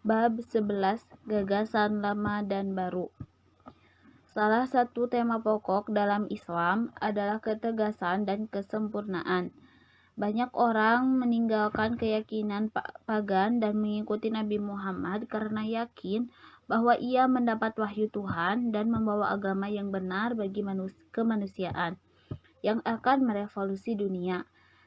Bab 11 Gagasan Lama dan Baru. Salah satu tema pokok dalam Islam adalah ketegasan dan kesempurnaan. Banyak orang meninggalkan keyakinan pagan dan mengikuti Nabi Muhammad karena yakin bahwa ia mendapat wahyu Tuhan dan membawa agama yang benar bagi kemanusiaan yang akan merevolusi dunia.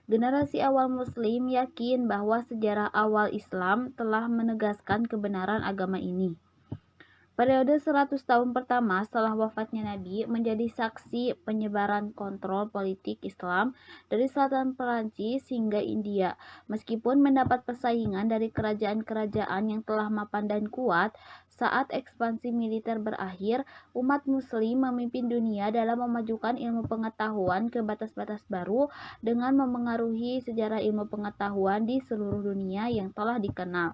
Generasi awal Muslim yakin bahwa sejarah awal Islam telah menegaskan kebenaran agama ini. Periode 100 tahun pertama setelah wafatnya Nabi menjadi saksi penyebaran kontrol politik Islam dari selatan Perancis hingga India. Meskipun mendapat persaingan dari kerajaan-kerajaan yang telah mapan dan kuat, saat ekspansi militer berakhir, umat Muslim memimpin dunia dalam memajukan ilmu pengetahuan ke batas-batas baru dengan memengaruhi sejarah ilmu pengetahuan di seluruh dunia yang telah dikenal.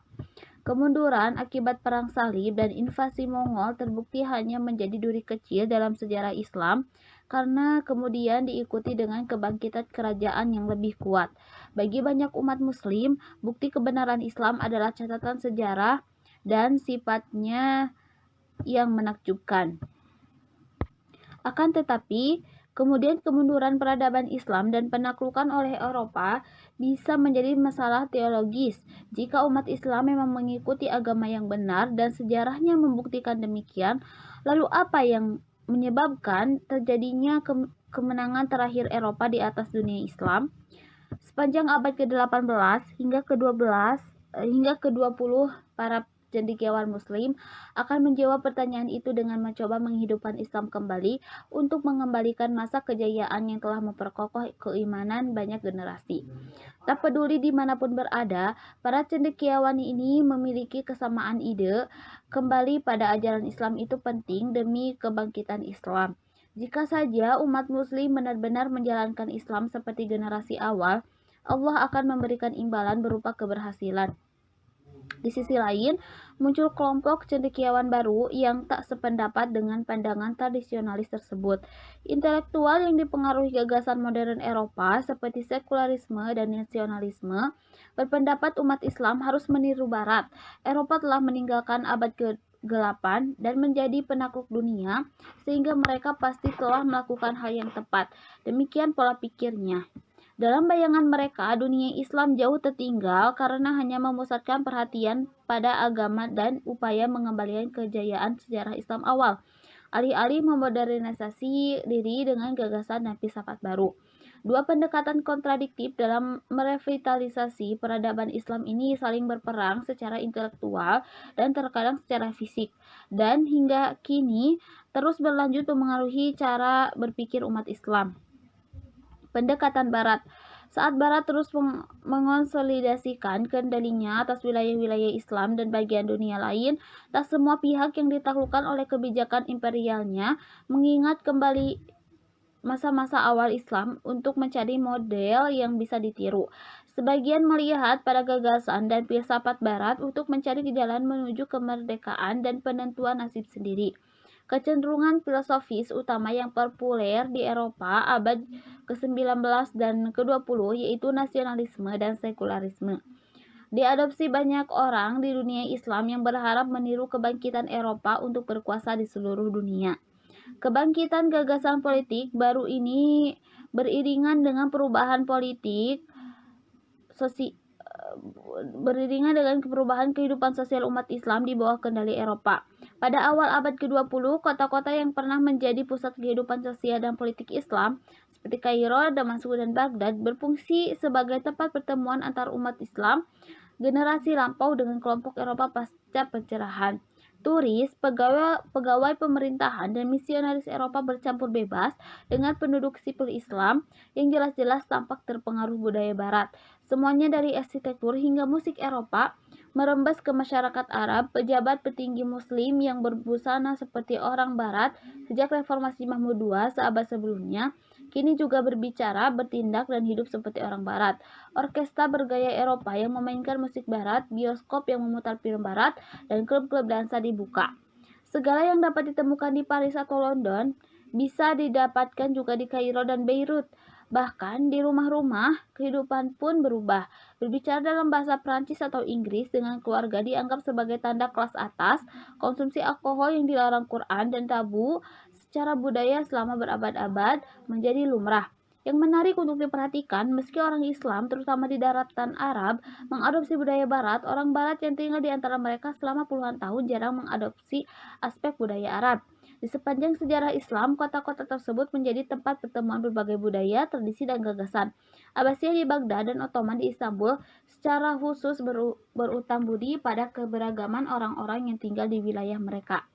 Kemunduran akibat Perang Salib dan invasi Mongol terbukti hanya menjadi duri kecil dalam sejarah Islam karena kemudian diikuti dengan kebangkitan kerajaan yang lebih kuat. Bagi banyak umat Muslim, bukti kebenaran Islam adalah catatan sejarah dan sifatnya yang menakjubkan. Akan tetapi, kemudian kemunduran peradaban Islam dan penaklukan oleh Eropa bisa menjadi masalah teologis. Jika umat Islam memang mengikuti agama yang benar dan sejarahnya membuktikan demikian, lalu apa yang menyebabkan terjadinya kemenangan terakhir Eropa di atas dunia Islam? Sepanjang abad ke-18 hingga ke-12 hingga ke-20, para cendekiawan Muslim akan menjawab pertanyaan itu dengan mencoba menghidupkan Islam kembali untuk mengembalikan masa kejayaan yang telah memperkokoh keimanan banyak generasi. Tak peduli dimanapun berada, para cendekiawan ini memiliki kesamaan ide. Kembali pada ajaran Islam itu penting demi kebangkitan Islam. Jika saja umat Muslim benar-benar menjalankan Islam seperti generasi awal, Allah akan memberikan imbalan berupa keberhasilan. Di sisi lain, muncul kelompok cendekiawan baru yang tak sependapat dengan pandangan tradisionalis tersebut. Intelektual yang dipengaruhi gagasan modern Eropa seperti sekularisme dan nasionalisme berpendapat umat Islam harus meniru Barat. Eropa telah meninggalkan abad ke-8 dan menjadi penakluk dunia, sehingga mereka pasti telah melakukan hal yang tepat. Demikian pola pikirnya. Dalam bayangan mereka, dunia Islam jauh tertinggal karena hanya memusatkan perhatian pada agama dan upaya mengembalikan kejayaan sejarah Islam awal, alih-alih memodernisasi diri dengan gagasan dan filsafat baru. Dua pendekatan kontradiktif dalam merevitalisasi peradaban Islam ini saling berperang secara intelektual dan terkadang secara fisik, dan hingga kini terus berlanjut memengaruhi cara berpikir umat Islam. Pendekatan Barat. Saat Barat terus mengonsolidasikan kendalinya atas wilayah-wilayah Islam dan bagian dunia lain, tak semua pihak yang ditaklukkan oleh kebijakan imperialnya mengingat kembali masa-masa awal Islam untuk mencari model yang bisa ditiru. Sebagian melihat pada gagasan dan filsafat Barat untuk mencari jalan menuju kemerdekaan dan penentuan nasib sendiri. Kecenderungan filosofis utama yang populer di Eropa abad ke-19 dan ke-20 yaitu nasionalisme dan sekularisme. Diadopsi banyak orang di dunia Islam yang berharap meniru kebangkitan Eropa untuk berkuasa di seluruh dunia. Kebangkitan gagasan politik baru ini beriringan dengan perubahan kehidupan sosial umat Islam di bawah kendali Eropa. Pada awal abad ke-20, kota-kota yang pernah menjadi pusat kehidupan sosial dan politik Islam, seperti Kairo, Damaskus, dan Baghdad, berfungsi sebagai tempat pertemuan antar umat Islam generasi lampau dengan kelompok Eropa pasca pencerahan. Turis, pegawai pemerintahan, dan misionaris Eropa bercampur bebas dengan penduduk sipil Islam yang jelas-jelas tampak terpengaruh budaya Barat. Semuanya dari arsitektur hingga musik Eropa merembes ke masyarakat Arab. Pejabat petinggi Muslim yang berbusana seperti orang Barat sejak reformasi Mahmud II seabad sebelumnya, kini juga berbicara, bertindak, dan hidup seperti orang Barat. Orkestra bergaya Eropa yang memainkan musik Barat, bioskop yang memutar film Barat, dan klub-klub dansa dibuka. Segala yang dapat ditemukan di Paris atau London bisa didapatkan juga di Kairo dan Beirut. Bahkan di rumah-rumah, kehidupan pun berubah. Berbicara dalam bahasa Prancis atau Inggris dengan keluarga dianggap sebagai tanda kelas atas, konsumsi alkohol yang dilarang Quran dan tabu secara budaya selama berabad-abad menjadi lumrah. Yang menarik untuk diperhatikan, meski orang Islam, terutama di daratan Arab, mengadopsi budaya Barat, orang Barat yang tinggal di antara mereka selama puluhan tahun jarang mengadopsi aspek budaya Arab. Di sepanjang sejarah Islam, kota-kota tersebut menjadi tempat pertemuan berbagai budaya, tradisi, dan gagasan. Abbasiyah di Baghdad dan Ottoman di Istanbul secara khusus berutang budi pada keberagaman orang-orang yang tinggal di wilayah mereka.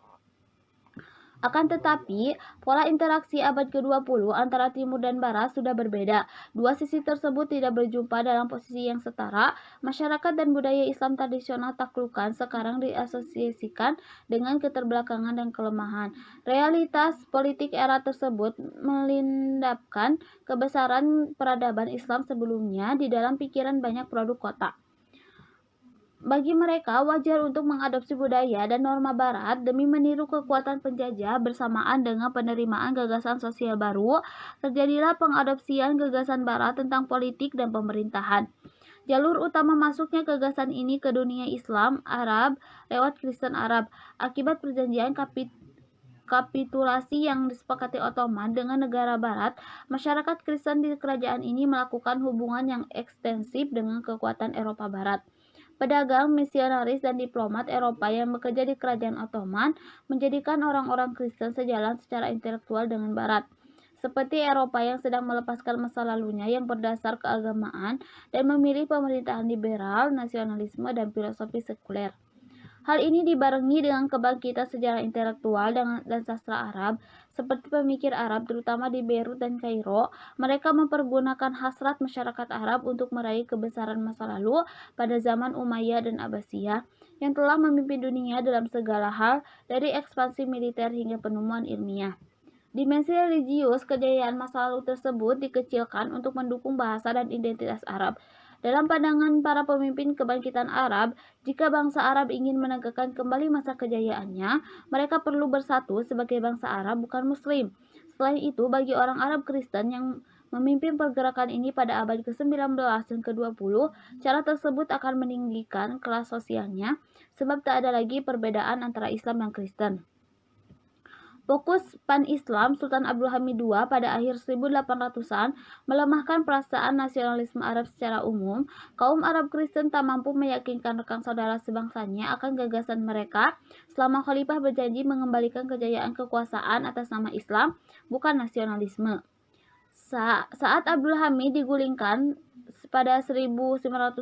Akan tetapi, pola interaksi abad ke-20 antara Timur dan Barat sudah berbeda. Dua sisi tersebut tidak berjumpa dalam posisi yang setara. Masyarakat dan budaya Islam tradisional taklukan sekarang diasosiasikan dengan keterbelakangan dan kelemahan. Realitas politik era tersebut melindapkan kebesaran peradaban Islam sebelumnya di dalam pikiran banyak produk kota. Bagi mereka, wajar untuk mengadopsi budaya dan norma Barat demi meniru kekuatan penjajah bersamaan dengan penerimaan gagasan sosial baru. Terjadilah pengadopsian gagasan Barat tentang politik dan pemerintahan. Jalur utama masuknya gagasan ini ke dunia Islam Arab lewat Kristen Arab. Akibat perjanjian kapitulasi yang disepakati Ottoman dengan negara Barat, masyarakat Kristen di kerajaan ini melakukan hubungan yang ekstensif dengan kekuatan Eropa Barat. Pedagang, misionaris, dan diplomat Eropa yang bekerja di kerajaan Ottoman menjadikan orang-orang Kristen sejalan secara intelektual dengan Barat. Seperti Eropa yang sedang melepaskan masa lalunya yang berdasar keagamaan dan memilih pemerintahan liberal, nasionalisme, dan filosofi sekuler. Hal ini dibarengi dengan kebangkitan sejarah intelektual dan sastra Arab, seperti pemikir Arab terutama di Beirut dan Kairo. Mereka mempergunakan hasrat masyarakat Arab untuk meraih kebesaran masa lalu pada zaman Umayyah dan Abbasiyah yang telah memimpin dunia dalam segala hal, dari ekspansi militer hingga penemuan ilmiah. Dimensi religius kejayaan masa lalu tersebut dikecilkan untuk mendukung bahasa dan identitas Arab. Dalam pandangan para pemimpin kebangkitan Arab, jika bangsa Arab ingin menegakkan kembali masa kejayaannya, mereka perlu bersatu sebagai bangsa Arab, bukan Muslim. Selain itu, bagi orang Arab Kristen yang memimpin pergerakan ini pada abad ke-19 dan ke-20, cara tersebut akan meninggikan kelas sosialnya, sebab tak ada lagi perbedaan antara Islam dan Kristen. Fokus pan-Islam Sultan Abdul Hamid II pada akhir 1800-an melemahkan perasaan nasionalisme Arab secara umum. Kaum Arab Kristen tak mampu meyakinkan rekan saudara sebangsanya akan gagasan mereka selama khalifah berjanji mengembalikan kejayaan kekuasaan atas nama Islam, bukan nasionalisme. Saat Abdul Hamid digulingkan pada 1909,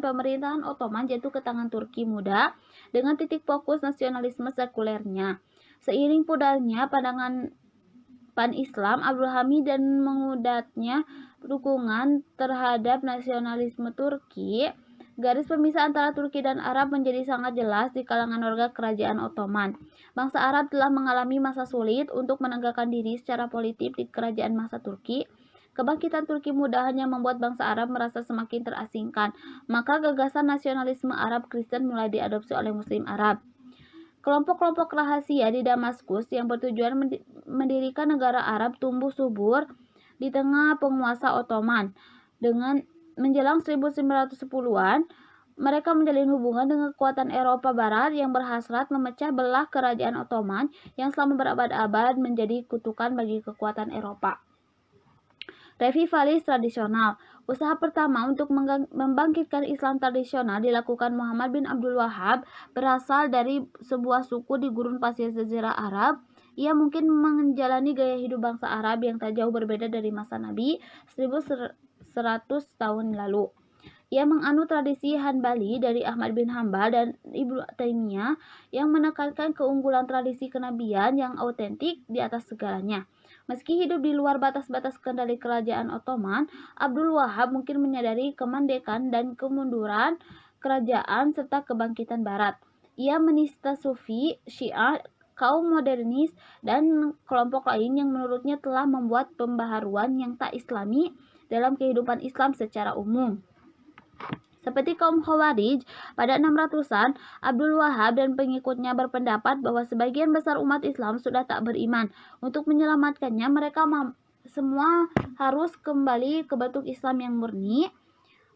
pemerintahan Ottoman jatuh ke tangan Turki muda dengan titik fokus nasionalisme sekulernya. Seiring pudarnya pandangan pan-Islam Abdul Hamid dan mengudatnya dukungan terhadap nasionalisme Turki, garis pemisah antara Turki dan Arab menjadi sangat jelas di kalangan warga kerajaan Ottoman. Bangsa Arab telah mengalami masa sulit untuk menegakkan diri secara politik di kerajaan masa Turki. Kebangkitan Turki muda hanya membuat bangsa Arab merasa semakin terasingkan, maka gagasan nasionalisme Arab Kristen mulai diadopsi oleh Muslim Arab. Kelompok-kelompok rahasia di Damaskus yang bertujuan mendirikan negara Arab tumbuh subur di tengah penguasa Ottoman. Dengan menjelang 1910-an, mereka menjalin hubungan dengan kekuatan Eropa Barat yang berhasrat memecah belah kerajaan Ottoman yang selama berabad-abad menjadi kutukan bagi kekuatan Eropa. Revivalis tradisional. Usaha pertama untuk membangkitkan Islam tradisional dilakukan Muhammad bin Abdul Wahhab, berasal dari sebuah suku di gurun pasir Jazirah Arab. Ia mungkin menjalani gaya hidup bangsa Arab yang tak jauh berbeda dari masa Nabi 1100 tahun lalu. Ia menganut tradisi Hanbali dari Ahmad bin Hambal dan Ibnu Taimiyah yang menekankan keunggulan tradisi kenabian yang autentik di atas segalanya. Meski hidup di luar batas-batas kendali kerajaan Ottoman, Abdul Wahhab mungkin menyadari kemandekan dan kemunduran kerajaan serta kebangkitan Barat. Ia menista Sufi, Syiah, kaum modernis, dan kelompok lain yang menurutnya telah membuat pembaharuan yang tak Islami dalam kehidupan Islam secara umum. Seperti kaum Khawarij pada 600-an, Abdul Wahhab dan pengikutnya berpendapat bahwa sebagian besar umat Islam sudah tak beriman. Untuk menyelamatkannya, mereka semua harus kembali ke bentuk Islam yang murni,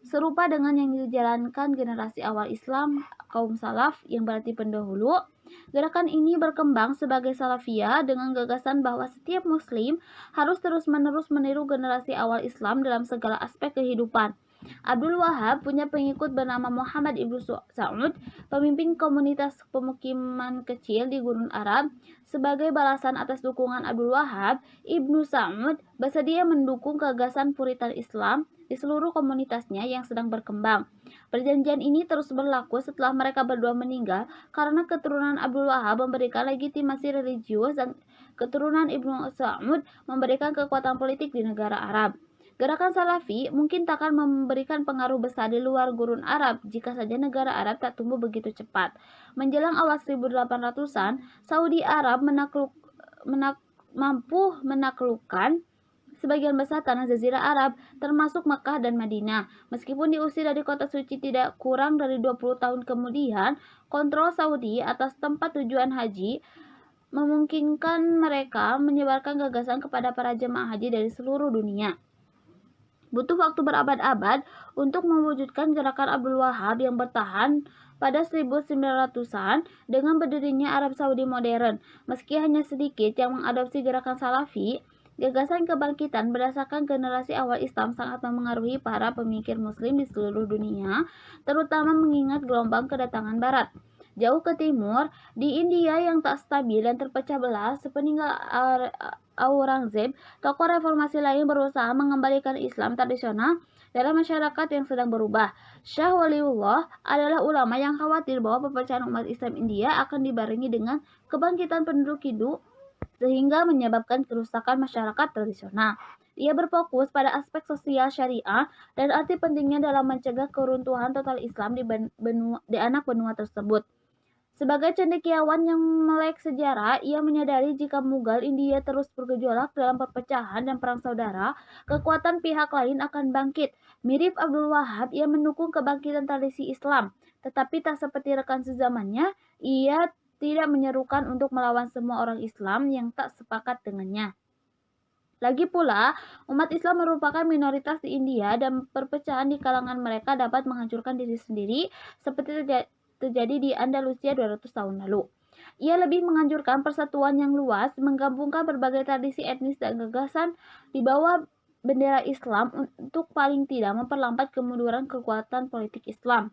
serupa dengan yang dijalankan generasi awal Islam, kaum salaf yang berarti pendahulu. Gerakan ini berkembang sebagai Salafiyah dengan gagasan bahwa setiap muslim harus terus-menerus meniru generasi awal Islam dalam segala aspek kehidupan. Abdul Wahab punya pengikut bernama Muhammad Ibnu Sa'ud, pemimpin komunitas pemukiman kecil di Gurun Arab. Sebagai balasan atas dukungan Abdul Wahab, Ibnu Sa'ud bersedia mendukung gagasan Puritan Islam di seluruh komunitasnya yang sedang berkembang. Perjanjian ini terus berlaku setelah mereka berdua meninggal karena keturunan Abdul Wahab memberikan legitimasi religius dan keturunan Ibnu Sa'ud memberikan kekuatan politik di negara Arab. Gerakan Salafi mungkin takkan memberikan pengaruh besar di luar Gurun Arab jika saja negara Arab tak tumbuh begitu cepat. Menjelang awal 1800-an, Saudi Arab mampu menaklukkan sebagian besar tanah Jazirah Arab, termasuk Mekah dan Madinah. Meskipun diusir dari kota suci tidak kurang dari 20 tahun kemudian, kontrol Saudi atas tempat tujuan haji memungkinkan mereka menyebarkan gagasan kepada para jemaah haji dari seluruh dunia. Butuh waktu berabad-abad untuk mewujudkan gerakan Abdul Wahab yang bertahan pada 1900-an dengan berdirinya Arab Saudi modern. Meski hanya sedikit yang mengadopsi gerakan Salafi, gagasan kebangkitan berdasarkan generasi awal Islam sangat memengaruhi para pemikir Muslim di seluruh dunia, terutama mengingat gelombang kedatangan Barat. Jauh ke timur, di India yang tak stabil dan terpecah belah sepeninggal Aurangzeb, tokoh reformasi lain berusaha mengembalikan Islam tradisional dalam masyarakat yang sedang berubah. Syah Waliullah adalah ulama yang khawatir bahwa perpecahan umat Islam India akan dibarengi dengan kebangkitan penduduk Hindu sehingga menyebabkan kerusakan masyarakat tradisional. Ia berfokus pada aspek sosial syariah dan arti pentingnya dalam mencegah keruntuhan total Islam di anak benua tersebut. Sebagai cendekiawan yang melek sejarah, ia menyadari jika Mughal India terus bergejolak dalam perpecahan dan perang saudara, kekuatan pihak lain akan bangkit. Mirip Abdul Wahab, ia mendukung kebangkitan tradisi Islam, tetapi tak seperti rekan sezamannya, ia tidak menyerukan untuk melawan semua orang Islam yang tak sepakat dengannya. Lagi pula, umat Islam merupakan minoritas di India dan perpecahan di kalangan mereka dapat menghancurkan diri sendiri seperti terjadi di Andalusia 200 tahun lalu. Ia lebih menganjurkan persatuan yang luas, menggabungkan berbagai tradisi etnis dan gagasan di bawah bendera Islam untuk paling tidak memperlambat kemunduran kekuatan politik Islam.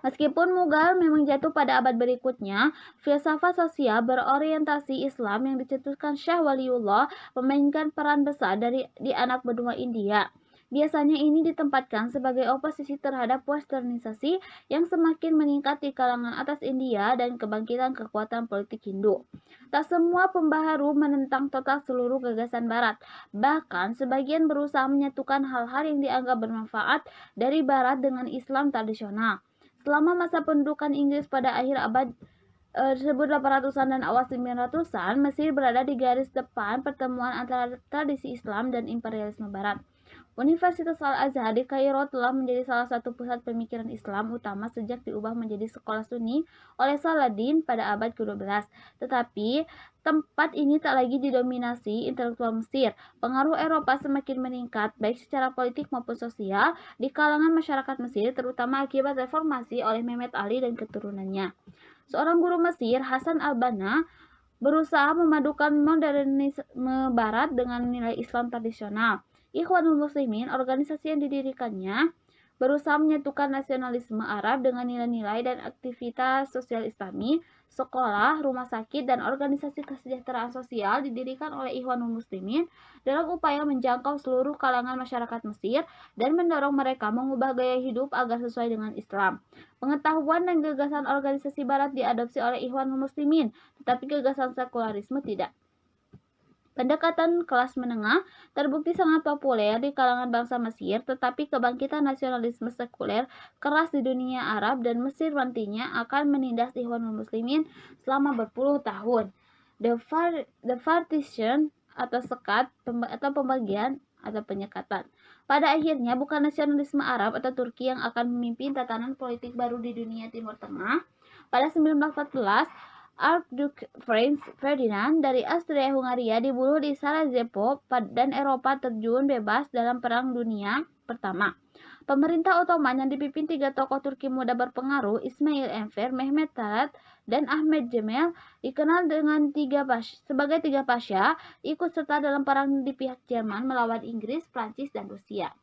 Meskipun Mughal memang jatuh pada abad berikutnya, filsafat sosial berorientasi Islam yang dicetuskan Syah Waliullah memainkan peran besar di anak benua India. Biasanya ini ditempatkan sebagai oposisi terhadap westernisasi yang semakin meningkat di kalangan atas India dan kebangkitan kekuatan politik Hindu. Tak semua pembaharu menentang total seluruh gagasan Barat. Bahkan sebagian berusaha menyatukan hal-hal yang dianggap bermanfaat dari Barat dengan Islam tradisional. Selama masa pendudukan Inggris pada akhir abad 1800-an dan awal 1900-an, Mesir berada di garis depan pertemuan antara tradisi Islam dan imperialisme Barat. Universitas Al-Azhar di Kairo telah menjadi salah satu pusat pemikiran Islam utama sejak diubah menjadi sekolah Sunni oleh Saladin pada abad ke-12. Tetapi, tempat ini tak lagi didominasi intelektual Mesir. Pengaruh Eropa semakin meningkat, baik secara politik maupun sosial, di kalangan masyarakat Mesir, terutama akibat reformasi oleh Mehmet Ali dan keturunannya. Seorang guru Mesir, Hasan al-Banna, berusaha memadukan modernisme Barat dengan nilai Islam tradisional. Ikhwanul Muslimin, organisasi yang didirikannya, berusaha menyatukan nasionalisme Arab dengan nilai-nilai dan aktivitas sosial Islami. Sekolah, rumah sakit, dan organisasi kesejahteraan sosial didirikan oleh Ikhwanul Muslimin dalam upaya menjangkau seluruh kalangan masyarakat Mesir dan mendorong mereka mengubah gaya hidup agar sesuai dengan Islam. Pengetahuan dan gagasan organisasi Barat diadopsi oleh Ikhwanul Muslimin, tetapi gagasan sekularisme tidak. Pendekatan kelas menengah terbukti sangat populer di kalangan bangsa Mesir, tetapi kebangkitan nasionalisme sekuler keras di dunia Arab dan Mesir nantinya akan menindas Ikhwanul Muslimin selama berpuluh tahun. The partition atau sekat atau pembagian atau penyekatan. Pada akhirnya bukan nasionalisme Arab atau Turki yang akan memimpin tatanan politik baru di dunia Timur Tengah. Pada 1914, Archduke Franz Ferdinand dari Austria-Hungaria dibunuh di Sarajevo dan Eropa terjun bebas dalam Perang Dunia Pertama. Pemerintah Ottoman yang dipimpin tiga tokoh Turki muda berpengaruh, Ismail Enver, Mehmet Talat, dan Ahmed Cemil, dikenal dengan sebagai tiga pasha, ikut serta dalam perang di pihak Jerman melawan Inggris, Prancis, dan Rusia.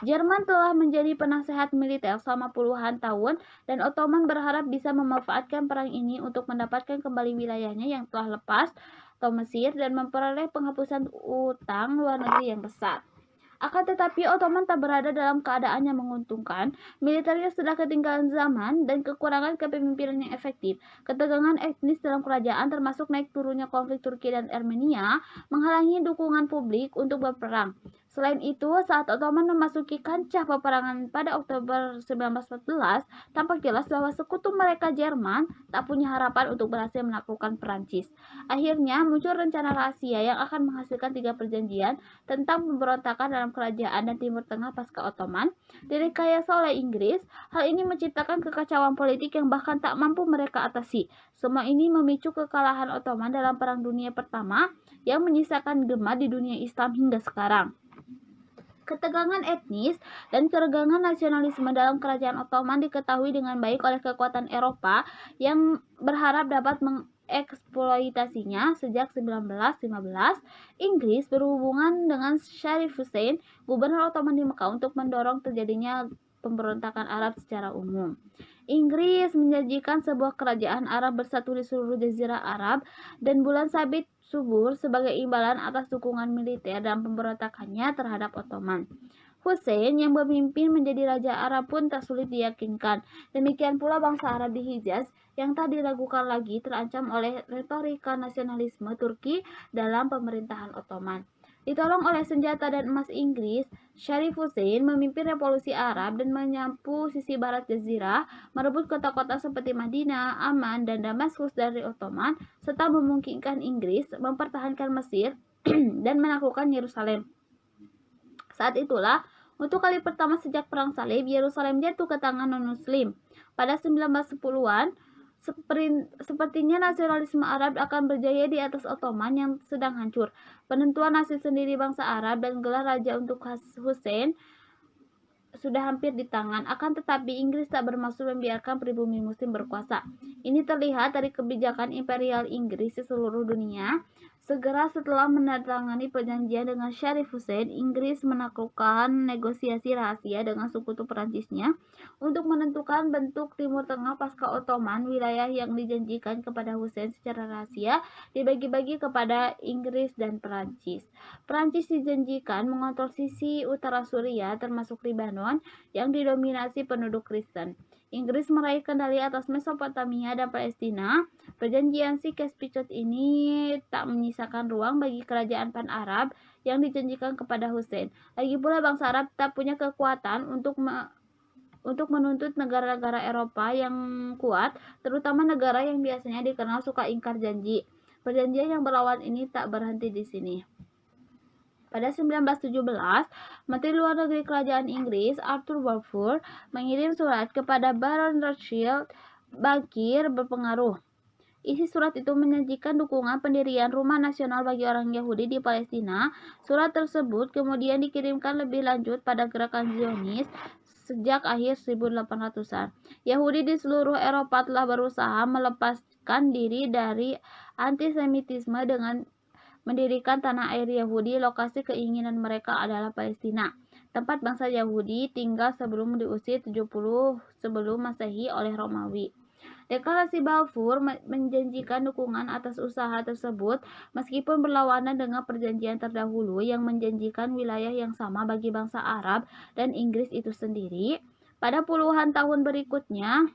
Jerman telah menjadi penasehat militer selama puluhan tahun, dan Ottoman berharap bisa memanfaatkan perang ini untuk mendapatkan kembali wilayahnya yang telah lepas atau Mesir dan memperoleh penghapusan utang luar negeri yang besar. Akan tetapi Ottoman tak berada dalam keadaan yang menguntungkan, militernya sudah ketinggalan zaman dan kekurangan kepemimpinan yang efektif. Ketegangan etnis dalam kerajaan termasuk naik turunnya konflik Turki dan Armenia menghalangi dukungan publik untuk berperang. Selain itu, saat Ottoman memasuki kancah peperangan pada Oktober 1914, tampak jelas bahwa sekutu mereka Jerman tak punya harapan untuk berhasil menaklukkan Perancis. Akhirnya muncul rencana rahasia yang akan menghasilkan 3 perjanjian tentang pemberontakan dalam kerajaan dan Timur Tengah pasca Ottoman, direkayasa oleh Inggris. Hal ini menciptakan kekacauan politik yang bahkan tak mampu mereka atasi. Semua ini memicu kekalahan Ottoman dalam Perang Dunia Pertama yang menyisakan gema di dunia Islam hingga sekarang. Ketegangan etnis dan keregangan nasionalisme dalam kerajaan Ottoman diketahui dengan baik oleh kekuatan Eropa yang berharap dapat mengeksploitasinya. Sejak 1915, Inggris berhubungan dengan Sharif Hussein, gubernur Ottoman di Mekah, untuk mendorong terjadinya pemberontakan Arab secara umum. Inggris menjanjikan sebuah kerajaan Arab bersatu di seluruh jazirah Arab dan bulan sabit subur sebagai imbalan atas dukungan militer dan pemberontakannya terhadap Ottoman. Hussein yang memimpin menjadi Raja Arab pun tak sulit diyakinkan. Demikian pula bangsa Arab di Hijaz yang tak diragukan lagi terancam oleh retorika nasionalisme Turki dalam pemerintahan Ottoman. Ditolong oleh senjata dan emas Inggris, Sharif Hussein memimpin revolusi Arab dan menyapu sisi barat jazirah, merebut kota-kota seperti Madinah, Amman, dan Damaskus dari Ottoman, serta memungkinkan Inggris mempertahankan Mesir dan menaklukkan Yerusalem. Saat itulah, untuk kali pertama sejak Perang Salib, Yerusalem jatuh ke tangan non-Muslim. Pada 1910-an, sepertinya nasionalisme Arab akan berjaya di atas Ottoman yang sedang hancur. Penentuan nasib sendiri bangsa Arab dan gelar raja untuk Hussein sudah hampir di tangan. Akan tetapi Inggris tak bermaksud membiarkan pribumi muslim berkuasa. Ini terlihat dari kebijakan imperial Inggris di seluruh dunia. Segera setelah menandatangani perjanjian dengan Sharif Hussein, Inggris menaklukkan negosiasi rahasia dengan sekutu Perancisnya untuk menentukan bentuk Timur Tengah pasca Ottoman. Wilayah yang dijanjikan kepada Hussein secara rahasia dibagi-bagi kepada Inggris dan Perancis. Perancis dijanjikan mengontrol sisi utara Suriah termasuk Lebanon yang didominasi penduduk Kristen. Inggris meraih kendali atas Mesopotamia dan Palestina. Perjanjian Sykes-Picot ini tak menyisakan ruang bagi kerajaan Pan-Arab yang dijanjikan kepada Hussein. Lagi pula bangsa Arab tak punya kekuatan untuk menuntut negara-negara Eropa yang kuat, terutama negara yang biasanya dikenal suka ingkar janji. Perjanjian yang berlawan ini tak berhenti di sini. Pada 1917, Menteri Luar Negeri Kerajaan Inggris, Arthur Balfour, mengirim surat kepada Baron Rothschild, bankir berpengaruh. Isi surat itu menjanjikan dukungan pendirian rumah nasional bagi orang Yahudi di Palestina. Surat tersebut kemudian dikirimkan lebih lanjut pada gerakan Zionis sejak akhir 1800-an. Yahudi di seluruh Eropa telah berusaha melepaskan diri dari antisemitisme dengan mendirikan tanah air Yahudi. Lokasi keinginan mereka adalah Palestina, tempat bangsa Yahudi tinggal sebelum diusir 70 sebelum Masehi oleh Romawi. Deklarasi Balfour menjanjikan dukungan atas usaha tersebut meskipun berlawanan dengan perjanjian terdahulu yang menjanjikan wilayah yang sama bagi bangsa Arab dan Inggris itu sendiri. Pada puluhan tahun berikutnya,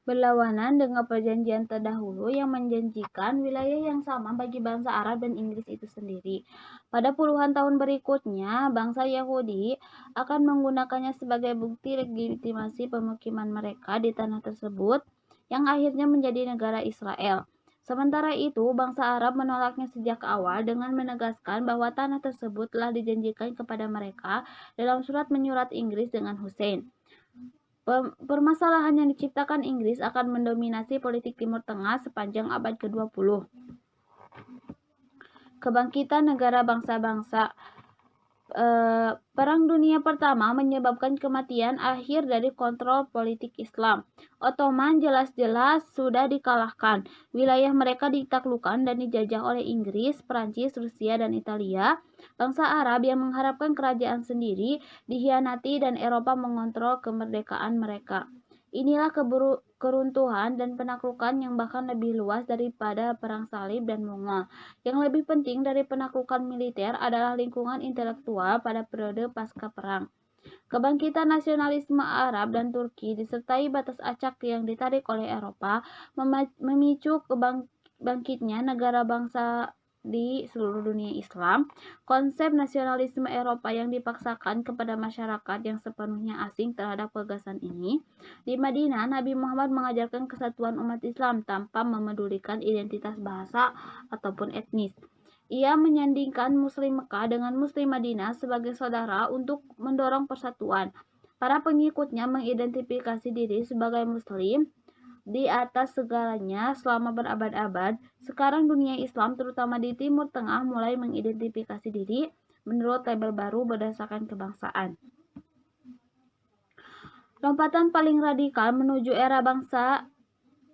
berlawanan dengan perjanjian terdahulu yang menjanjikan wilayah yang sama bagi bangsa Arab dan Inggris itu sendiri. Pada puluhan tahun berikutnya, bangsa Yahudi akan menggunakannya sebagai bukti legitimasi pemukiman mereka di tanah tersebut, yang akhirnya menjadi negara Israel. Sementara itu, bangsa Arab menolaknya sejak awal dengan menegaskan bahwa tanah tersebut telah dijanjikan kepada mereka dalam surat menyurat Inggris dengan Hussein. Permasalahan yang diciptakan Inggris akan mendominasi politik Timur Tengah sepanjang abad ke-20. Kebangkitan negara bangsa-bangsa. Perang Dunia Pertama menyebabkan kematian akhir dari kontrol politik Islam. Ottoman jelas-jelas sudah dikalahkan. Wilayah mereka ditaklukkan dan dijajah oleh Inggris, Prancis, Rusia, dan Italia. Bangsa Arab yang mengharapkan kerajaan sendiri dikhianati dan Eropa mengontrol kemerdekaan mereka. Inilah keruntuhan dan penaklukan yang bahkan lebih luas daripada Perang Salib dan Mongol. Yang lebih penting dari penaklukan militer adalah lingkungan intelektual pada periode pasca perang. Kebangkitan nasionalisme Arab dan Turki disertai batas acak yang ditarik oleh Eropa memicu bangkitnya negara bangsa di seluruh dunia Islam. Konsep nasionalisme Eropa yang dipaksakan kepada masyarakat yang sepenuhnya asing terhadap gagasan ini. Di Madinah, Nabi Muhammad mengajarkan kesatuan umat Islam tanpa memedulikan identitas bahasa ataupun etnis. Ia menyandingkan Muslim Mekah dengan Muslim Madinah sebagai saudara untuk mendorong persatuan. Para pengikutnya mengidentifikasi diri sebagai Muslim di atas segalanya selama berabad-abad. Sekarang dunia Islam, terutama di Timur Tengah, mulai mengidentifikasi diri menurut label baru berdasarkan kebangsaan. Lompatan paling radikal menuju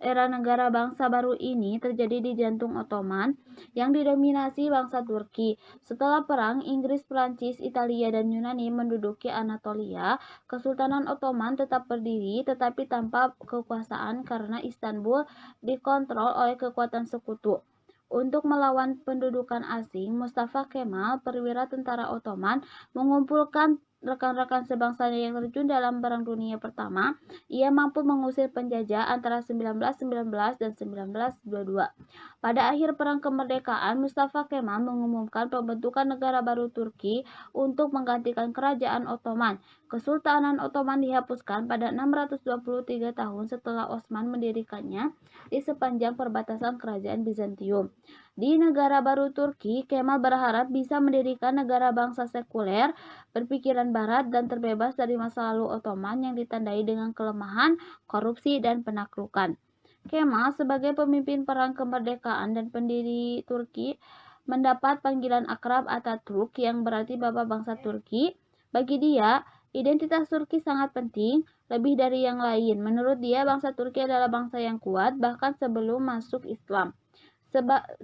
era negara bangsa baru ini terjadi di jantung Ottoman yang didominasi bangsa Turki. Setelah perang, Inggris, Prancis, Italia, dan Yunani menduduki Anatolia. Kesultanan Ottoman tetap berdiri tetapi tanpa kekuasaan karena Istanbul dikontrol oleh kekuatan sekutu. Untuk melawan pendudukan asing, Mustafa Kemal, perwira tentara Ottoman, mengumpulkan rekan-rekan sebangsanya yang terjun dalam Perang Dunia Pertama. Ia mampu mengusir penjajah antara 1919 dan 1922. Pada akhir Perang Kemerdekaan, Mustafa Kemal mengumumkan pembentukan negara baru Turki untuk menggantikan kerajaan Ottoman. Kesultanan Ottoman dihapuskan pada 623 tahun setelah Osman mendirikannya di sepanjang perbatasan kerajaan Bizantium. Di negara baru Turki, Kemal berharap bisa mendirikan negara bangsa sekuler, berpikiran barat, dan terbebas dari masa lalu Ottoman yang ditandai dengan kelemahan, korupsi, dan penaklukan. Kemal sebagai pemimpin perang kemerdekaan dan pendiri Turki mendapat panggilan akrab Atatürk yang berarti Bapak Bangsa Turki. Bagi dia, identitas Turki sangat penting, lebih dari yang lain. Menurut dia, bangsa Turki adalah bangsa yang kuat bahkan sebelum masuk Islam.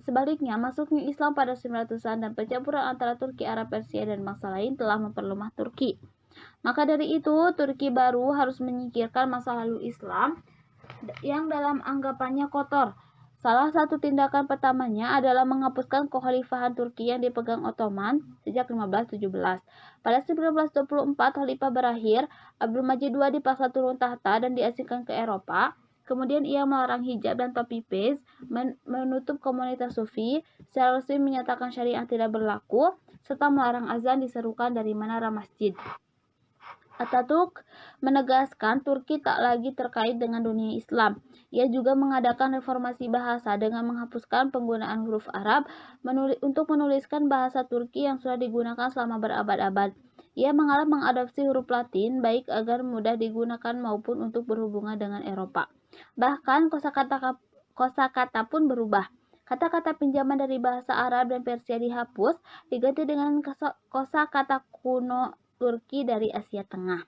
Sebaliknya, masuknya Islam pada 900-an dan pencampuran antara Turki, Arab, Persia, dan bangsa lain telah memperlemah Turki. Maka dari itu, Turki baru harus menyingkirkan masa lalu Islam yang dalam anggapannya kotor. Salah satu tindakan pertamanya adalah menghapuskan kekhalifahan Turki yang dipegang Ottoman sejak 1517. Pada 1924, khalifah berakhir, Abdul Majid II dipaksa turun tahta dan diasingkan ke Eropa. Kemudian ia melarang hijab dan topi fez, menutup komunitas sufi, secara resmi menyatakan syariah tidak berlaku, serta melarang azan diserukan dari menara masjid. Atatürk menegaskan Turki tak lagi terkait dengan dunia Islam. Ia juga mengadakan reformasi bahasa dengan menghapuskan penggunaan huruf Arab untuk menuliskan bahasa Turki yang sudah digunakan selama berabad-abad. Ia mengadopsi huruf Latin baik agar mudah digunakan maupun untuk berhubungan dengan Eropa. Bahkan kosakata pun berubah. Kata-kata pinjaman dari bahasa Arab dan Persia dihapus, diganti dengan kosakata kuno Turki dari Asia Tengah.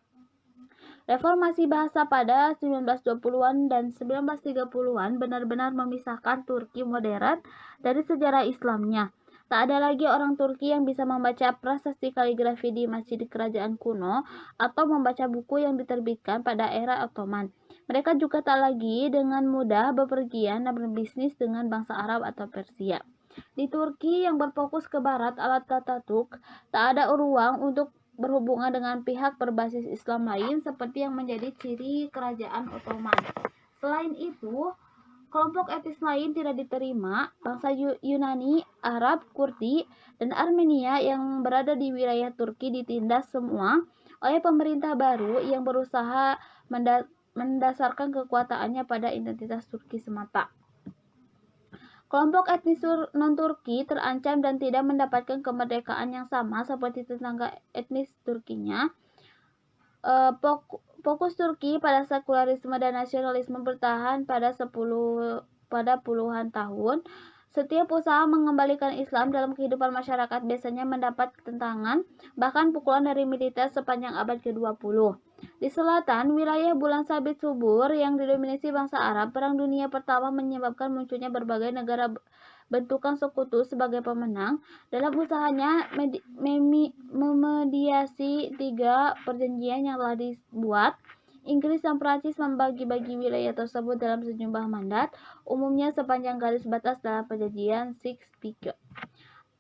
Reformasi bahasa pada 1920-an dan 1930-an benar-benar memisahkan Turki modern dari sejarah Islamnya. Tak ada lagi orang Turki yang bisa membaca prasasti kaligrafi di masjid kerajaan kuno atau membaca buku yang diterbitkan pada era Ottoman. Mereka juga tak lagi dengan mudah bepergian dan berbisnis dengan bangsa Arab atau Persia. Di Turki yang berfokus ke barat ala Atatürk, tak ada ruang untuk berhubungan dengan pihak berbasis Islam lain seperti yang menjadi ciri kerajaan Ottoman. Selain itu, kelompok etnis lain tidak diterima. Bangsa Yunani, Arab, Kurdi, dan Armenia yang berada di wilayah Turki ditindas semua oleh pemerintah baru yang berusaha mendasarkan kekuatannya pada identitas Turki semata. Kelompok etnis non-Turki terancam dan tidak mendapatkan kemerdekaan yang sama seperti tetangga etnis Turkinya. Fokus Turki pada sekularisme dan nasionalisme bertahan pada puluhan tahun. Setiap usaha mengembalikan Islam dalam kehidupan masyarakat biasanya mendapat tentangan, bahkan pukulan dari militer sepanjang abad ke-20. Di selatan, wilayah Bulan Sabit subur yang didominasi bangsa Arab, Perang Dunia Pertama menyebabkan munculnya berbagai negara bentukan sekutu sebagai pemenang. Dalam usahanya memediasi 3 perjanjian yang telah dibuat, Inggris dan Prancis membagi-bagi wilayah tersebut dalam sejumlah mandat, umumnya sepanjang garis batas dalam perjanjian Sykes-Picot.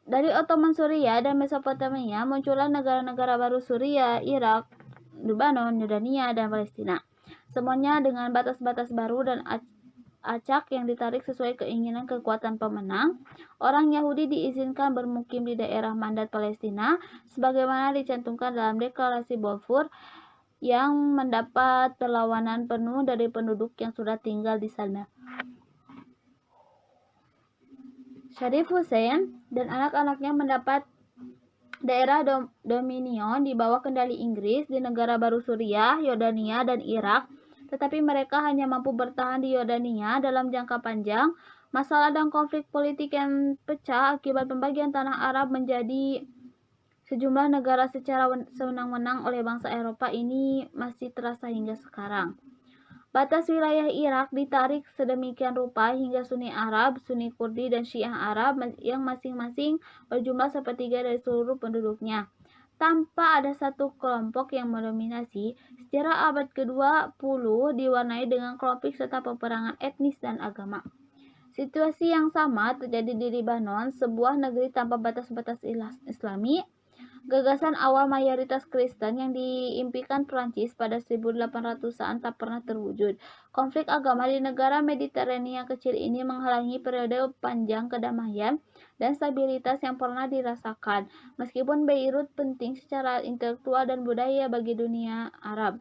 Dari Ottoman Suriah dan Mesopotamia muncullah negara-negara baru Suriah, Irak, Lebanon, Yordania, dan Palestina. Semuanya dengan batas-batas baru dan acak yang ditarik sesuai keinginan kekuatan pemenang. Orang Yahudi diizinkan bermukim di daerah mandat Palestina sebagaimana dicantumkan dalam Deklarasi Balfour yang mendapat perlawanan penuh dari penduduk yang sudah tinggal di sana. Sharif Hussein dan anak-anaknya mendapat daerah dominion di bawah kendali Inggris di negara baru Suriah, Yordania, dan Irak, tetapi mereka hanya mampu bertahan di Yordania dalam jangka panjang. Masalah dan konflik politik yang pecah akibat pembagian tanah Arab menjadi sejumlah negara secara sewenang-wenang oleh bangsa Eropa ini masih terasa hingga sekarang. Batas wilayah Irak ditarik sedemikian rupa hingga Sunni Arab, Sunni Kurdi, dan Syiah Arab yang masing-masing berjumlah sepertiga dari seluruh penduduknya. Tanpa ada satu kelompok yang mendominasi, sejarah abad ke-20 diwarnai dengan konflik serta peperangan etnis dan agama. Situasi yang sama terjadi di Lebanon, sebuah negeri tanpa batas-batas Islami. Gagasan awal mayoritas Kristen yang diimpikan Prancis pada 1800-an tak pernah terwujud. Konflik agama di negara Mediterania kecil ini menghalangi periode panjang kedamaian dan stabilitas yang pernah dirasakan, meskipun Beirut penting secara intelektual dan budaya bagi dunia Arab.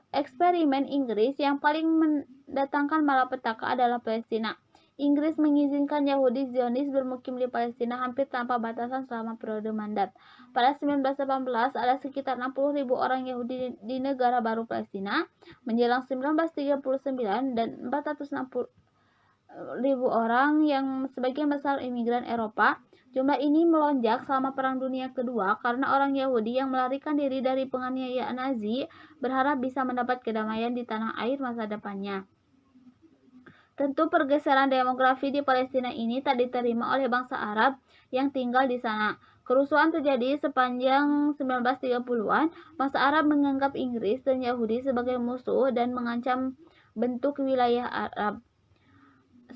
Eksperimen Inggris yang paling mendatangkan malapetaka adalah Palestina. Inggris mengizinkan Yahudi Zionis bermukim di Palestina hampir tanpa batasan selama periode mandat. Pada 1918, ada sekitar 60.000 orang Yahudi di negara baru Palestina. Menjelang 1939 dan 460.000 orang yang sebagian besar imigran Eropa. Jumlah ini melonjak selama Perang Dunia Kedua karena orang Yahudi yang melarikan diri dari penganiayaan Nazi berharap bisa mendapat kedamaian di tanah air masa depannya. Tentu pergeseran demografi di Palestina ini tak diterima oleh bangsa Arab yang tinggal di sana. Kerusuhan terjadi sepanjang 1930-an. Bangsa Arab menganggap Inggris dan Yahudi sebagai musuh dan mengancam bentuk wilayah Arab.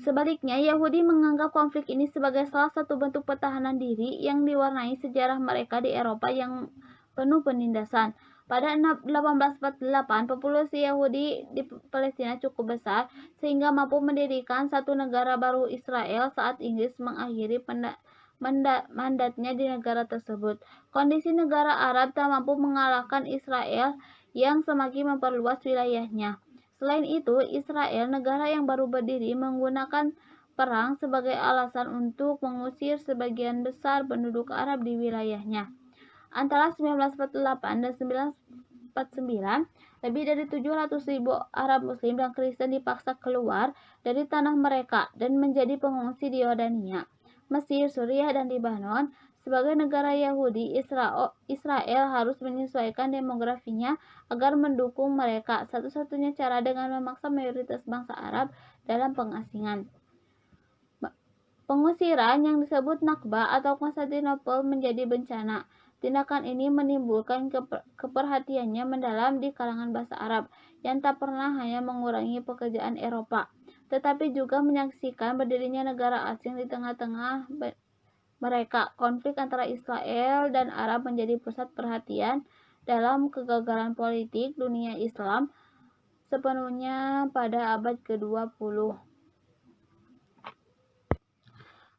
Sebaliknya, Yahudi menganggap konflik ini sebagai salah satu bentuk pertahanan diri yang diwarnai sejarah mereka di Eropa yang penuh penindasan. Pada 1848, populasi Yahudi di Palestina cukup besar sehingga mampu mendirikan satu negara baru Israel saat Inggris mengakhiri mandatnya di negara tersebut. Kondisi negara Arab tak mampu mengalahkan Israel yang semakin memperluas wilayahnya. Selain itu, Israel, negara yang baru berdiri, menggunakan perang sebagai alasan untuk mengusir sebagian besar penduduk Arab di wilayahnya. Antara 1948 dan 1949, lebih dari 700.000 Arab Muslim dan Kristen dipaksa keluar dari tanah mereka dan menjadi pengungsi di Yordania, Mesir, Suriah, dan Lebanon. Sebagai negara Yahudi, Israel harus menyesuaikan demografinya agar mendukung mereka. Satu-satunya cara dengan memaksa mayoritas bangsa Arab dalam pengasingan. Pengusiran yang disebut Nakba atau Konstantinopel menjadi bencana. Tindakan ini menimbulkan keperhatiannya mendalam di kalangan bangsa Arab yang tak pernah hanya mengurangi pekerjaan Eropa, tetapi juga menyaksikan berdirinya negara asing di tengah-tengah mereka. Konflik antara Israel dan Arab menjadi pusat perhatian dalam kegagalan politik dunia Islam sepenuhnya pada abad ke-20.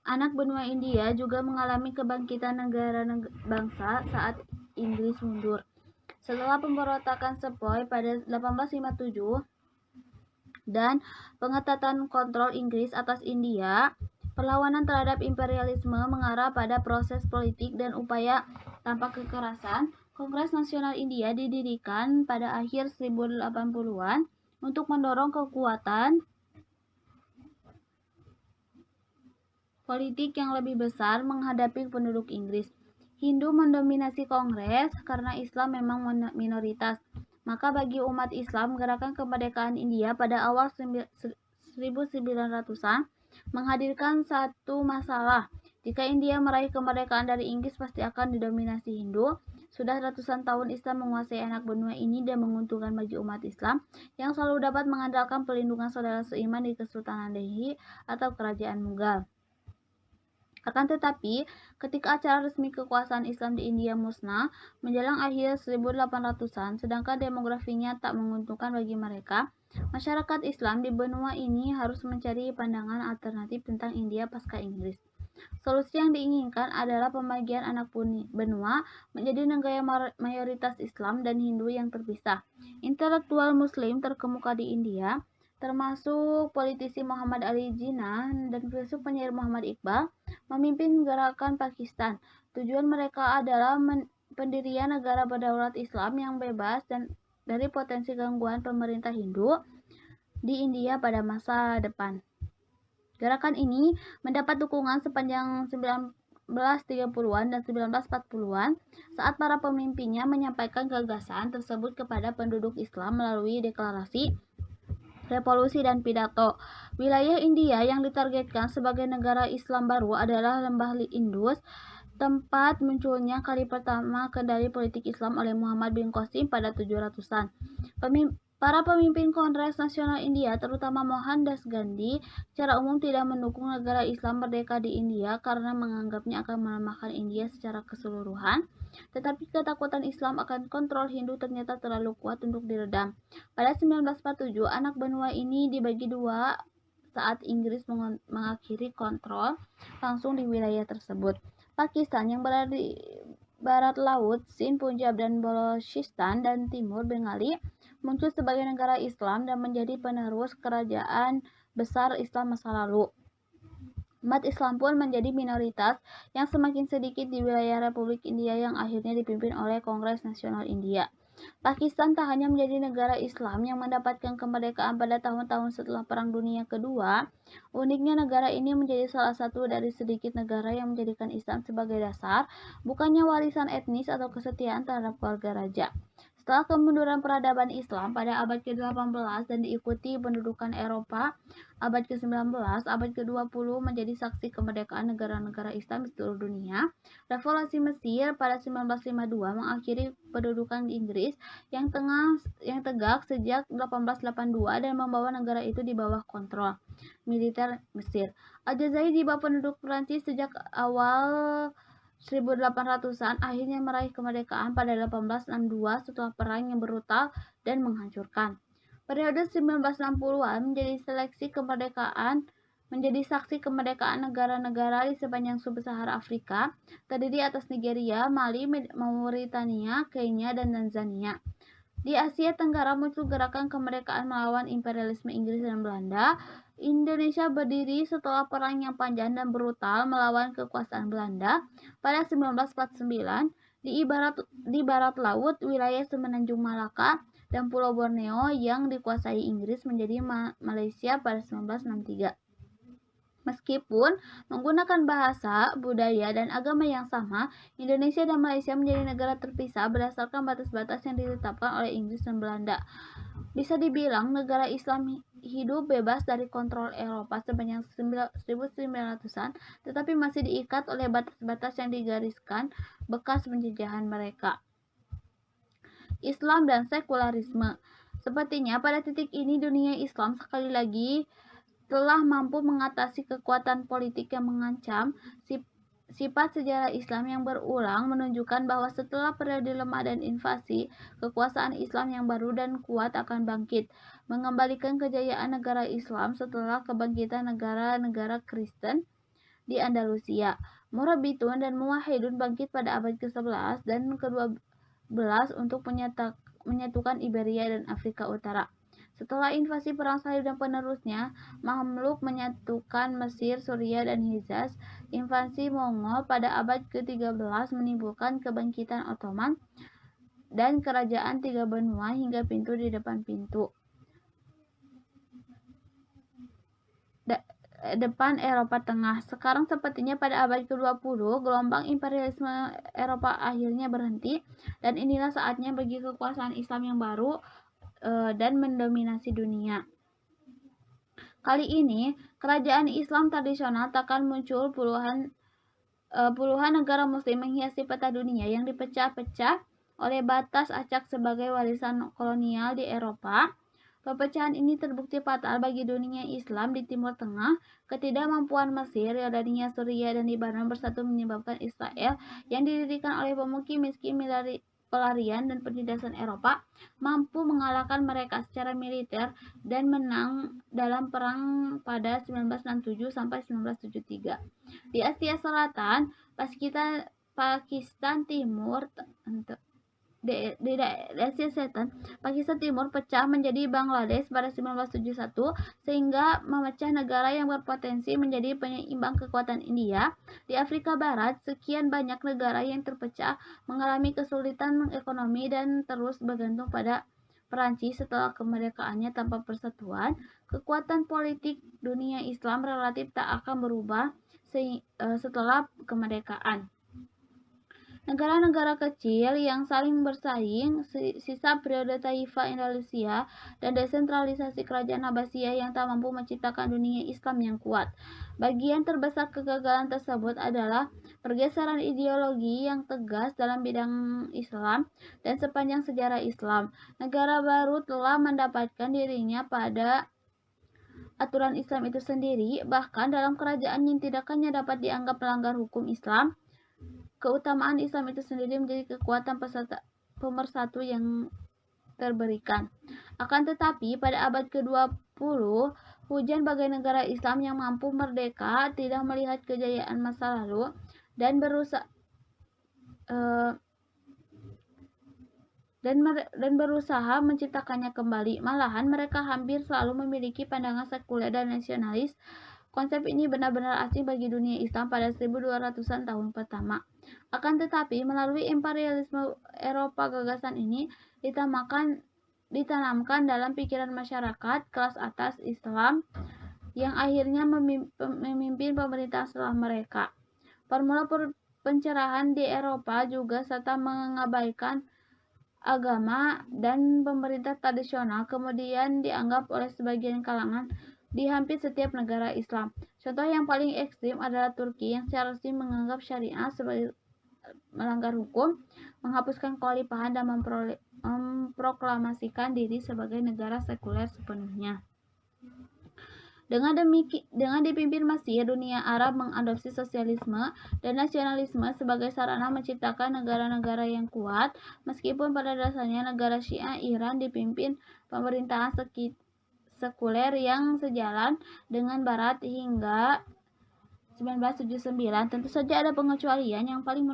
Anak benua India juga mengalami kebangkitan negara bangsa saat Inggris mundur. Setelah pemberontakan Sepoy pada 1857 dan pengetatan kontrol Inggris atas India, perlawanan terhadap imperialisme mengarah pada proses politik dan upaya tanpa kekerasan. Kongres Nasional India didirikan pada akhir 1080-an untuk mendorong kekuatan politik yang lebih besar menghadapi penduduk Inggris. Hindu mendominasi Kongres karena Islam memang minoritas. Maka bagi umat Islam, gerakan kemerdekaan India pada awal 1900-an menghadirkan satu masalah. Jika India meraih kemerdekaan dari Inggris, pasti akan didominasi Hindu. Sudah ratusan tahun Islam menguasai anak benua ini dan menguntungkan bagi umat Islam yang selalu dapat mengandalkan perlindungan saudara seiman di Kesultanan Delhi atau Kerajaan Mughal. Akan tetapi, ketika acara resmi kekuasaan Islam di India musnah menjelang akhir 1800-an, sedangkan demografinya tak menguntungkan bagi mereka, masyarakat Islam di benua ini harus mencari pandangan alternatif tentang India pasca Inggris. Solusi yang diinginkan adalah pembagian anak benua menjadi negara mayoritas Islam dan Hindu yang terpisah. Intelektual Muslim terkemuka di India, termasuk politisi Muhammad Ali Jinnah dan filsuf penyair Muhammad Iqbal, memimpin gerakan Pakistan. Tujuan mereka adalah pendirian negara berdaulat Islam yang bebas dan dari potensi gangguan pemerintah Hindu di India pada masa depan. Gerakan ini mendapat dukungan sepanjang 1930-an dan 1940-an saat para pemimpinnya menyampaikan gagasan tersebut kepada penduduk Islam melalui deklarasi, revolusi, dan pidato. Wilayah India yang ditargetkan sebagai negara Islam baru adalah Lembah Indus, tempat munculnya kali pertama kendali politik Islam oleh Muhammad bin Qasim pada 700-an. Para pemimpin Kongres Nasional India, terutama Mohandas Gandhi, secara umum tidak mendukung negara Islam merdeka di India karena menganggapnya akan melemahkan India secara keseluruhan. Tetapi ketakutan Islam akan kontrol Hindu ternyata terlalu kuat untuk diredam. Pada 1947, anak benua ini dibagi dua saat Inggris mengakhiri kontrol langsung di wilayah tersebut. Pakistan yang berada di barat laut, Sind, Punjab, dan Balochistan, dan timur Bengali muncul sebagai negara Islam dan menjadi penerus kerajaan besar Islam masa lalu. Umat Islam pun menjadi minoritas yang semakin sedikit di wilayah Republik India yang akhirnya dipimpin oleh Kongres Nasional India. Pakistan tak hanya menjadi negara Islam yang mendapatkan kemerdekaan pada tahun-tahun setelah Perang Dunia Kedua, uniknya negara ini menjadi salah satu dari sedikit negara yang menjadikan Islam sebagai dasar, bukannya warisan etnis atau kesetiaan terhadap keluarga raja. Setelah kemunduran peradaban Islam pada abad ke-18 dan diikuti pendudukan Eropa abad ke-19, abad ke-20 menjadi saksi kemerdekaan negara-negara Islam di seluruh dunia. Revolusi Mesir pada 1952 mengakhiri pendudukan Inggris yang tegak sejak 1882 dan membawa negara itu di bawah kontrol militer Mesir. Aljazair di bawah penduduk Prancis sejak awal 1800-an akhirnya meraih kemerdekaan pada 1862 setelah perang yang brutal dan menghancurkan. Periode 1960-an menjadi saksi kemerdekaan negara-negara di sepanjang sub-Sahara Afrika, terdiri atas Nigeria, Mali, Mauritania, Kenya, dan Tanzania. Di Asia Tenggara muncul gerakan kemerdekaan melawan imperialisme Inggris dan Belanda. Indonesia berdiri setelah perang yang panjang dan brutal melawan kekuasaan Belanda pada 1949 di barat laut wilayah Semenanjung Malaka dan Pulau Borneo yang dikuasai Inggris menjadi Malaysia pada 1963. Meskipun menggunakan bahasa, budaya, dan agama yang sama, Indonesia dan Malaysia menjadi negara terpisah berdasarkan batas-batas yang ditetapkan oleh Inggris dan Belanda. Bisa dibilang negara Islam hidup bebas dari kontrol Eropa sepanjang 1900-an, tetapi masih diikat oleh batas-batas yang digariskan bekas penjajahan mereka. Islam dan sekularisme. Sepertinya pada titik ini dunia Islam sekali lagi telah mampu mengatasi kekuatan politik yang mengancam. Sifat sejarah Islam yang berulang menunjukkan bahwa setelah periode lemah dan invasi, kekuasaan Islam yang baru dan kuat akan bangkit, mengembalikan kejayaan negara Islam setelah kebangkitan negara-negara Kristen di Andalusia. Murabitun dan Muwahhidun bangkit pada abad ke-11 dan ke-12 untuk menyatukan Iberia dan Afrika Utara. Setelah invasi perang salib dan penerusnya, Mamluk menyatukan Mesir, Suriah, dan Hijaz. Invasi Mongol pada abad ke-13 menimbulkan kebangkitan Ottoman. dan kerajaan tiga benua hingga pintu di depan depan Eropa Tengah. Sekarang sepertinya pada abad ke-20, gelombang imperialisme Eropa akhirnya berhenti, dan inilah saatnya bagi kekuasaan Islam yang baru dan mendominasi dunia. Kali ini, kerajaan Islam tradisional takkan muncul puluhan negara muslim menghiasi peta dunia yang dipecah-pecah oleh batas acak sebagai warisan kolonial di Eropa. Perpecahan ini terbukti fatal bagi dunia Islam di Timur Tengah. Ketidakmampuan Mesir, Yordania, Suriah, dan Lebanon bersatu menyebabkan Israel yang didirikan oleh pemukim miskin pelarian dan penindasan Eropa mampu mengalahkan mereka secara militer dan menang dalam perang pada 1967 sampai 1973. Di Asia Selatan, Pakistan Timur di Asia Selatan, Pakistan Timur pecah menjadi Bangladesh pada 1971 sehingga memecah negara yang berpotensi menjadi penyeimbang kekuatan India. Di Afrika Barat, sekian banyak negara yang terpecah mengalami kesulitan ekonomi dan terus bergantung pada Perancis setelah kemerdekaannya. Tanpa persatuan, kekuatan politik dunia Islam relatif tak akan berubah setelah kemerdekaan. Negara-negara kecil yang saling bersaing, sisa periode Taifah Andalusia, dan desentralisasi kerajaan Abbasiyah yang tak mampu menciptakan dunia Islam yang kuat. Bagian terbesar kegagalan tersebut adalah pergeseran ideologi yang tegas dalam bidang Islam dan sepanjang sejarah Islam. Negara baru telah mendapatkan dirinya pada aturan Islam itu sendiri, bahkan dalam kerajaan yang tidaknya dapat dianggap melanggar hukum Islam. Keutamaan Islam itu sendiri menjadi kekuatan pemersatu yang terberikan. Akan tetapi, pada abad ke-20, hujan bagai negara Islam yang mampu merdeka tidak melihat kejayaan masa lalu dan berusaha menciptakannya kembali. Malahan mereka hampir selalu memiliki pandangan sekuler dan nasionalis. Konsep ini benar-benar asing bagi dunia Islam pada 1200-an tahun pertama. Akan tetapi, melalui imperialisme Eropa, gagasan ini ditanamkan dalam pikiran masyarakat kelas atas Islam yang akhirnya memimpin pemerintahan setelah mereka. Formula pencerahan di Eropa juga serta mengabaikan agama dan pemerintah tradisional kemudian dianggap oleh sebagian kalangan di hampir setiap negara Islam. Contoh yang paling ekstrim adalah Turki yang secara resmi menganggap syariah sebagai melanggar hukum, menghapuskan kekhalifahan, dan memproklamasikan diri sebagai negara sekuler sepenuhnya. Dengan dipimpin Mesir, dunia Arab mengadopsi sosialisme dan nasionalisme sebagai sarana menciptakan negara-negara yang kuat, meskipun pada dasarnya negara Syiah Iran dipimpin pemerintahan sekuler yang sejalan dengan Barat hingga 1979. Tentu saja ada pengecualian. Yang paling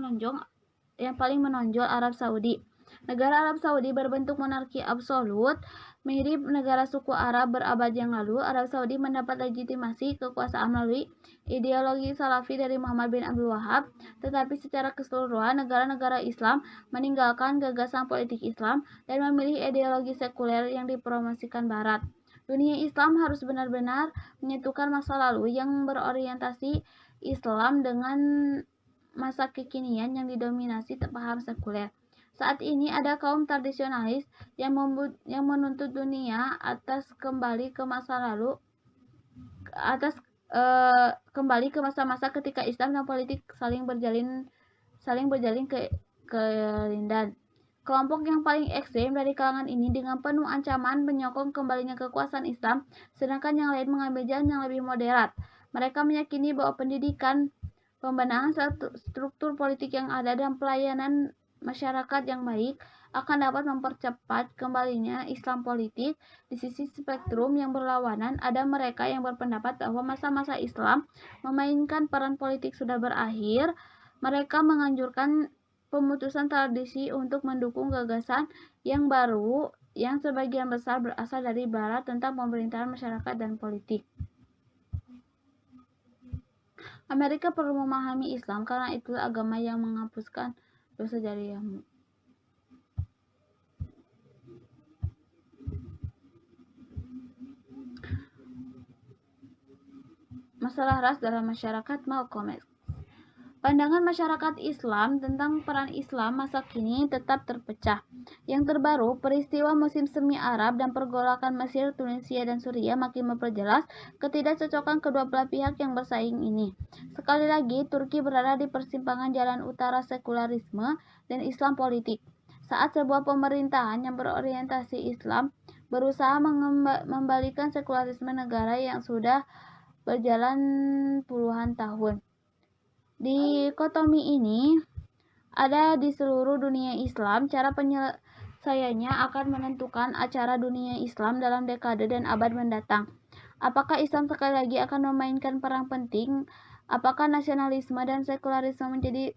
menonjol Arab Saudi. Negara Arab Saudi berbentuk monarki absolut, mirip negara suku Arab berabad yang lalu. Arab Saudi mendapat legitimasi kekuasaan melalui ideologi Salafi dari Muhammad bin Abdul Wahab, tetapi secara keseluruhan negara-negara Islam meninggalkan gagasan politik Islam dan memilih ideologi sekuler yang dipromosikan Barat. Dunia Islam harus benar-benar menyatukan masa lalu yang berorientasi Islam dengan masa kekinian yang didominasi paham sekuler. Saat ini ada kaum tradisionalis yang menuntut dunia kembali ke masa-masa ketika Islam dan politik saling berjalin kelindan. Kelompok yang paling ekstrem dari kalangan ini dengan penuh ancaman menyokong kembalinya kekuasaan Islam, sedangkan yang lain mengambil jalan yang lebih moderat. Mereka meyakini bahwa pendidikan, pembenahan struktur politik yang ada, dan pelayanan masyarakat yang baik akan dapat mempercepat kembalinya Islam politik. Di sisi spektrum yang berlawanan, ada mereka yang berpendapat bahwa masa-masa Islam memainkan peran politik sudah berakhir. Mereka menganjurkan pemutusan tradisi untuk mendukung gagasan yang baru yang sebagian besar berasal dari Barat tentang pemerintahan masyarakat dan politik. Amerika perlu memahami Islam karena itulah agama yang menghapuskan dosa jariahmu. Masalah ras dalam masyarakat Malcolm X. Pandangan masyarakat Islam tentang peran Islam masa kini tetap terpecah. Yang terbaru, peristiwa musim semi Arab dan pergolakan Mesir, Tunisia, dan Suriah makin memperjelas ketidakcocokan kedua belah pihak yang bersaing ini. Sekali lagi, Turki berada di persimpangan jalan utara sekularisme dan Islam politik. Saat sebuah pemerintahan yang berorientasi Islam berusaha membalikan sekularisme negara yang sudah berjalan puluhan tahun. Dikotomi ini ada di seluruh dunia Islam. Cara penyelesaiannya akan menentukan acara dunia Islam dalam dekade dan abad mendatang. Apakah Islam sekali lagi akan memainkan peran penting? Apakah nasionalisme dan sekularisme menjadi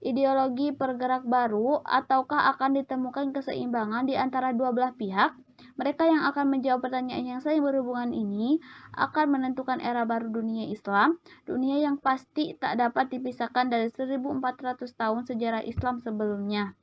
ideologi pergerak baru, ataukah akan ditemukan keseimbangan di antara dua belah pihak? Mereka yang akan menjawab pertanyaan yang saling berhubungan ini akan menentukan era baru dunia Islam, dunia yang pasti tak dapat dipisahkan dari 1400 tahun sejarah Islam sebelumnya.